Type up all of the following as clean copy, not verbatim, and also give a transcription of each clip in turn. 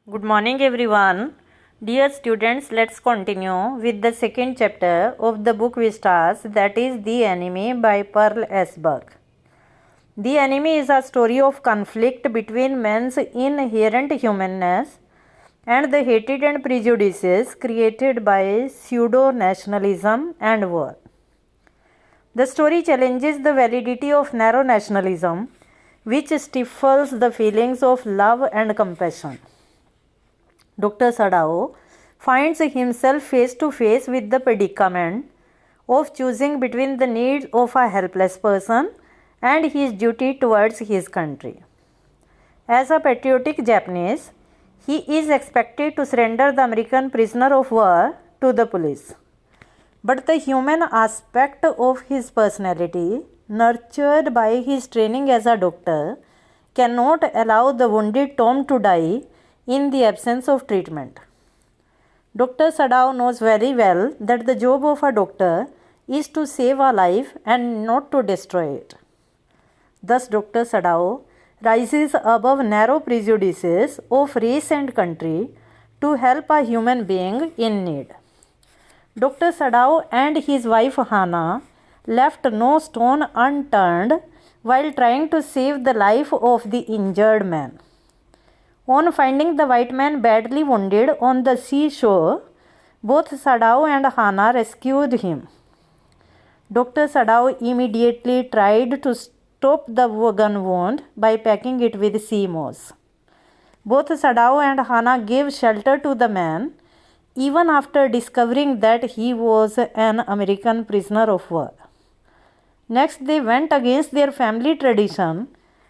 Good morning, everyone. Dear students, let's continue with the second chapter of the book Vistas, that is The Enemy by Pearl S. Buck. The Enemy is a story of conflict between man's inherent humanness and the hatred and prejudices created by pseudo-nationalism and war. The story challenges the validity of narrow nationalism, which stifles the feelings of love and compassion. Dr. Sadao finds himself face to face with the predicament of choosing between the needs of a helpless person and his duty towards his country. As a patriotic Japanese, he is expected to surrender the American prisoner of war to the police. But the human aspect of his personality, nurtured by his training as a doctor, cannot allow the wounded Tom to die in the absence of treatment. Dr. Sadao knows very well that the job of a doctor is to save a life and not to destroy it. Thus, Dr. Sadao rises above narrow prejudices of race and country to help a human being in need. Dr. Sadao and his wife Hana left no stone unturned while trying to save the life of the injured man. On finding the white man badly wounded on the seashore, both Sadao and Hana rescued him. Dr. Sadao immediately tried to stop the gun wound by packing it with sea moss. Both Sadao and Hana gave shelter to the man even after discovering that he was an American prisoner of war. Next, they went against their family tradition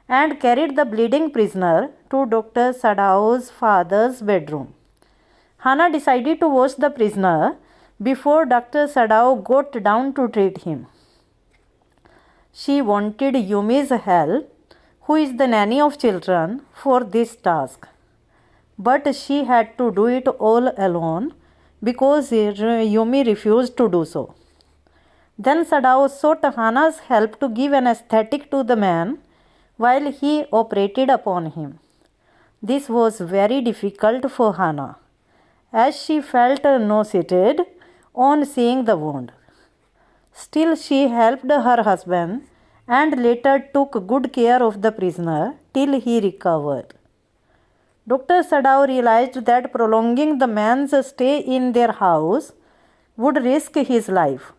and carried the bleeding prisoner to Dr. Sadao's father's bedroom. Hana decided to wash the prisoner before Dr. Sadao got down to treat him. She wanted Yumi's help, who is the nanny of children, for this task. But she had to do it all alone because Yumi refused to do so. Then Sadao sought Hana's help to give an aesthetic to the man while he operated upon him. This was very difficult for Hana, as she felt nauseated on seeing the wound. Still, she helped her husband and later took good care of the prisoner till he recovered. Dr. Sadao realized that prolonging the man's stay in their house would risk his life.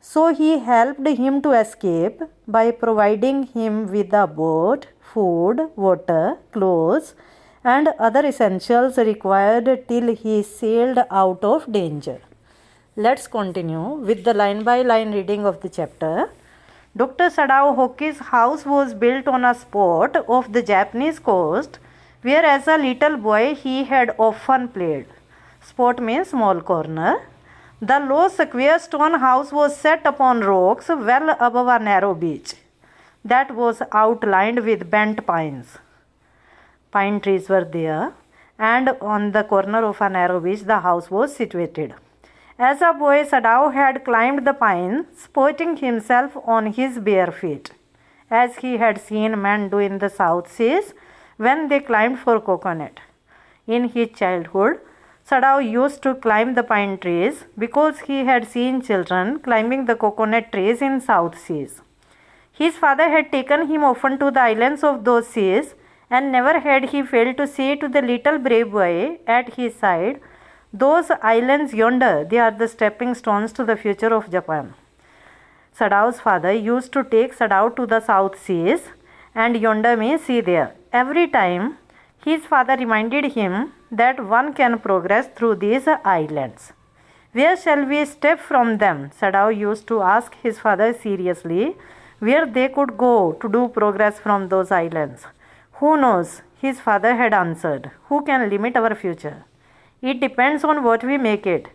So he helped him to escape by providing him with a boat, food, water, clothes, and other essentials required till he sailed out of danger. Let's continue with the line-by-line reading of the chapter. Dr. Sadao Hoki's house was built on a spot of the Japanese coast where as a little boy he had often played. Spot means small corner. The low square stone house was set upon rocks well above a narrow beach that was outlined with bent pines. Pine trees were there, and on the corner of a narrow beach the house was situated. As a boy, Sadao had climbed the pine, supporting himself on his bare feet, as he had seen men do in the South Seas when they climbed for coconut. In his childhood, Sadao used to climb the pine trees because he had seen children climbing the coconut trees in South Seas. His father had taken him often to the islands of those seas, and never had he failed to say to the little brave boy at his side, "Those islands yonder, they are the stepping stones to the future of Japan." Sadao's father used to take Sadao to the South Seas, and yonder means see there. Every time, his father reminded him that one can progress through these islands. "Where shall we step from them?" Sadao used to ask his father seriously where they could go to do progress from those islands. "Who knows?" his father had answered. "Who can limit our future? It depends on what we make it."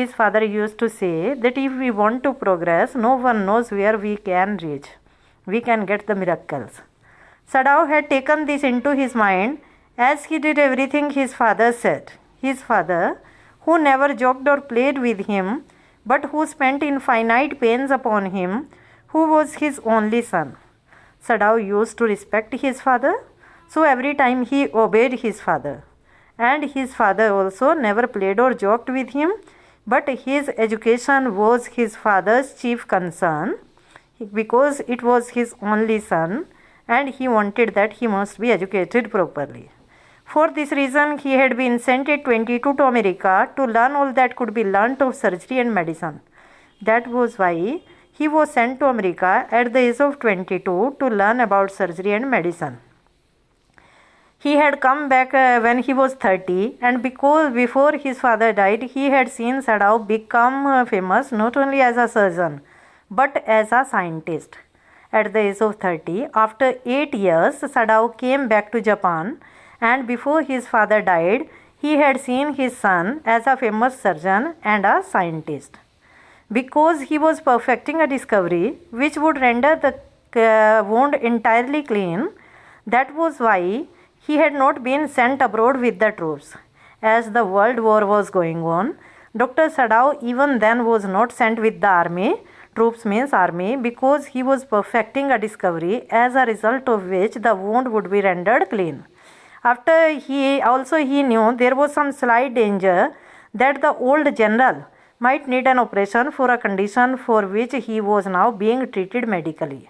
His father used to say that if we want to progress, no one knows where we can reach. We can get the miracles. Sadao had taken this into his mind as he did everything his father said. His father, who never joked or played with him, but who spent infinite pains upon him, who was his only son. Sadao used to respect his father, so every time he obeyed his father. and his father also never played or joked with him, but his education was his father's chief concern because it was his only son and he wanted that he must be educated properly. For this reason, he had been sent at 22 to America to learn all that could be learnt of surgery and medicine. That was why he was sent to America at the age of 22 to learn about surgery and medicine. He had come back when he was 30, and because before his father died, he had seen Sadao become famous not only as a surgeon but as a scientist. At the age of 30, after 8 years, Sadao came back to Japan, and before his father died, he had seen his son as a famous surgeon and a scientist. Because he was perfecting a discovery which would render the wound entirely clean, that was why he had not been sent abroad with the troops. As the World War was going on, Dr. Sadao even then was not sent with the army, troops means army, because he was perfecting a discovery as a result of which the wound would be rendered clean. After he knew there was some slight danger that the old general might need an operation for a condition for which he was now being treated medically.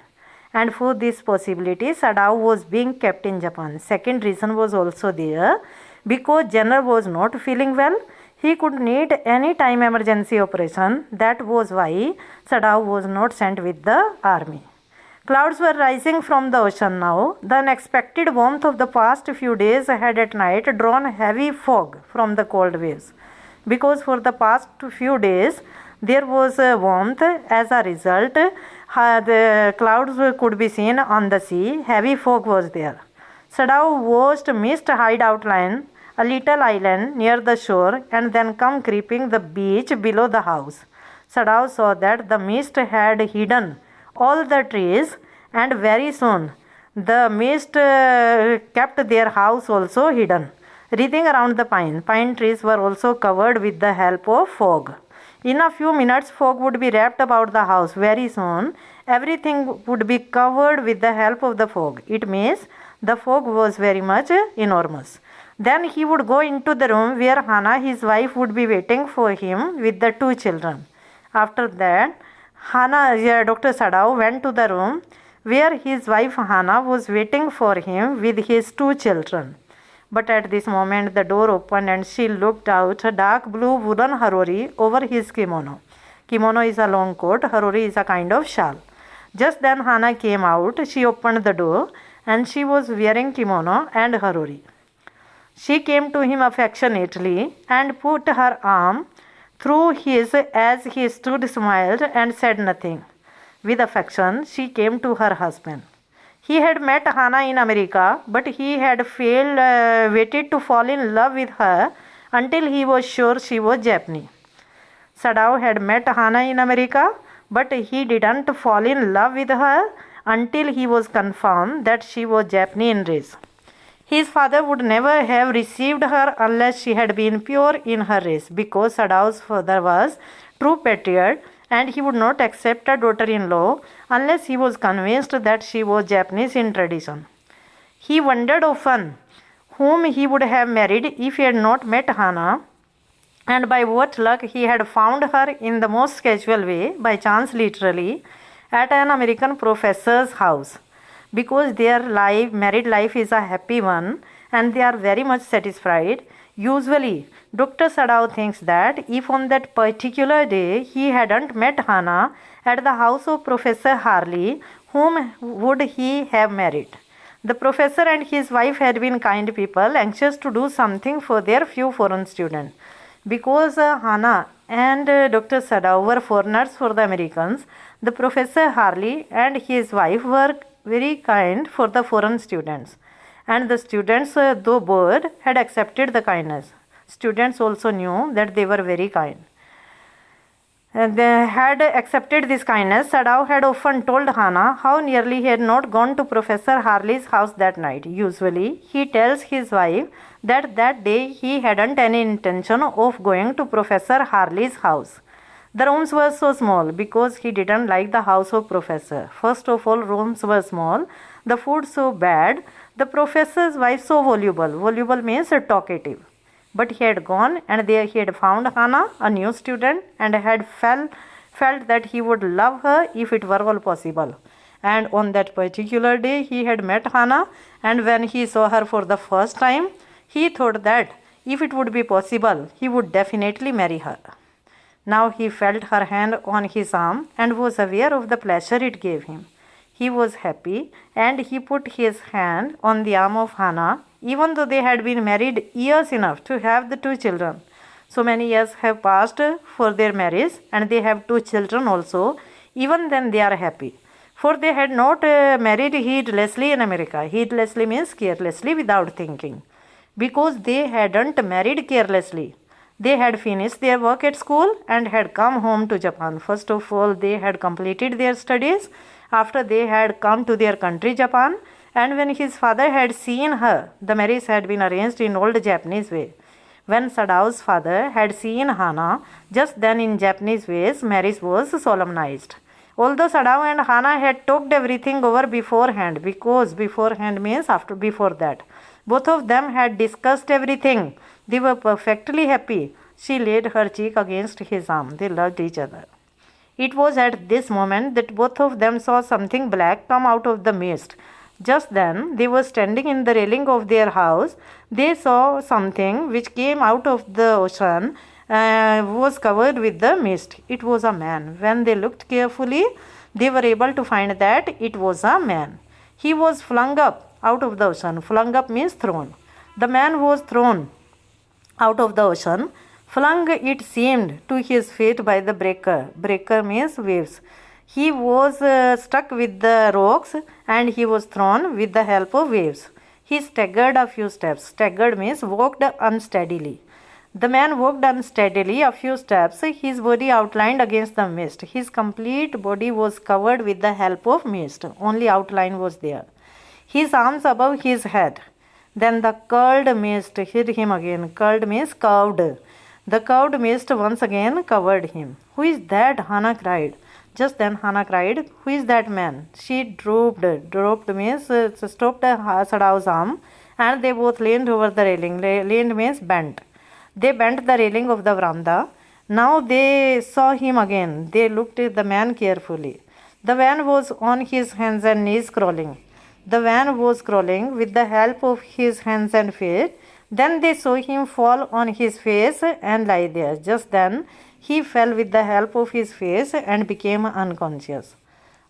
And for this possibility, Sadao was being kept in Japan. Second reason was also there, because general was not feeling well. He could need any time emergency operation. That was why Sadao was not sent with the army. Clouds were rising from the ocean now. The unexpected warmth of the past few days had at night drawn heavy fog from the cold waves. Because for the past few days there was warmth, as a result the clouds could be seen on the sea. Heavy fog was there. Sadao watched mist hide outline a little island near the shore and then come creeping the beach below the house. Sadao saw that the mist had hidden all the trees, and very soon the mist kept their house also hidden. Wreathing around the pine trees were also covered with the help of fog. In a few minutes, fog would be wrapped about the house. Very soon, everything would be covered with the help of the fog. It means the fog was very much enormous. Then he would go into the room where Hana, his wife, would be waiting for him with the 2 children. After that, Dr. Sadao went to the room where his wife Hana was waiting for him with his 2 children. But at this moment the door opened and she looked out a dark blue woolen harori over his kimono. Kimono is a long coat, harori is a kind of shawl. Just then Hana came out. She opened the door and she was wearing kimono and harori. She came to him affectionately and put her arm through his as he stood, smiled and said nothing. With affection she came to her husband. He had met Hana in America, but he had waited to fall in love with her until he was sure she was Japanese. Sadao had met Hana in America, but he didn't fall in love with her until he was confirmed that she was Japanese in race. His father would never have received her unless she had been pure in her race, because Sadao's father was true patriot and he would not accept a daughter-in-law unless he was convinced that she was Japanese in tradition. He wondered often whom he would have married if he had not met Hana, and by what luck he had found her in the most casual way, by chance literally, at an American professor's house. Because their married life is a happy one and they are very much satisfied. Usually, Dr. Sadao thinks that if on that particular day he hadn't met Hana at the house of Professor Harley, whom would he have married? The professor and his wife had been kind people, anxious to do something for their few foreign students. Because Hana and Dr. Sadao were foreigners for the Americans, the Professor Harley and his wife were very kind for the foreign students. And the students, though bored, had accepted the kindness. Students also knew that they were very kind. And they had accepted this kindness. Sadao had often told Hana how nearly he had not gone to Professor Harley's house that night. Usually, he tells his wife that that day he hadn't any intention of going to Professor Harley's house. The rooms were so small because he didn't like the house of professor. First of all, rooms were small, the food so bad, the professor's wife so voluble. Voluble means talkative. But he had gone, and there he had found Hannah, a new student, and had felt that he would love her if it were all possible. And on that particular day, he had met Hannah, and when he saw her for the first time, he thought that if it would be possible, he would definitely marry her. Now he felt her hand on his arm and was aware of the pleasure it gave him. He was happy, and he put his hand on the arm of Hannah, even though they had been married years enough to have the 2 children. So many years have passed for their marriage, and they have 2 children also. Even then they are happy. For they had not married heedlessly in America. Heedlessly means carelessly, without thinking. Because they hadn't married carelessly. They had finished their work at school and had come home to Japan. First of all, they had completed their studies. After they had come to their country, Japan, and when his father had seen her, the marriage had been arranged in old Japanese way. When Sadao's father had seen Hannah, just then in Japanese ways, marriage was solemnized. Although Sadao and Hannah had talked everything over beforehand, because beforehand means before that, both of them had discussed everything. They were perfectly happy. She laid her cheek against his arm. They loved each other. It was at this moment that both of them saw something black come out of the mist. Just then, they were standing in the railing of their house. They saw something which came out of the ocean, was covered with the mist. It was a man. When they looked carefully, they were able to find that it was a man. He was flung up out of the ocean. Flung up means thrown. The man was thrown out of the ocean. Flung, it seemed, to his feet by the breaker. Breaker means waves. He was stuck with the rocks, and he was thrown with the help of waves. He staggered a few steps. Staggered means walked unsteadily. The man walked unsteadily a few steps, his body outlined against the mist. His complete body was covered with the help of mist. Only outline was there. His arms above his head. Then the curled mist hid him again. Curled means curved. The curved mist once again covered him. Who is that? Hannah cried. Just then Hannah cried, who is that man? She drooped. Drooped means stopped Sadao's arm, and they both leaned over the railing. Leaned means bent. They bent the railing of the veranda. Now they saw him again. They looked at the man carefully. The man was on his hands and knees crawling. The man was crawling with the help of his hands and feet. Then they saw him fall on his face and lie there. Just then he fell with the help of his face and became unconscious.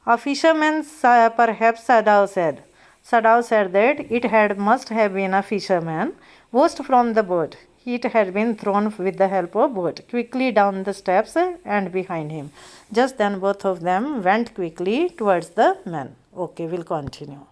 A fisherman, perhaps Sadao said. Sadao said that it must have been a fisherman, washed from the boat. It had been thrown with the help of boat quickly down the steps and behind him. Just then both of them went quickly towards the man. Okay, we'll continue.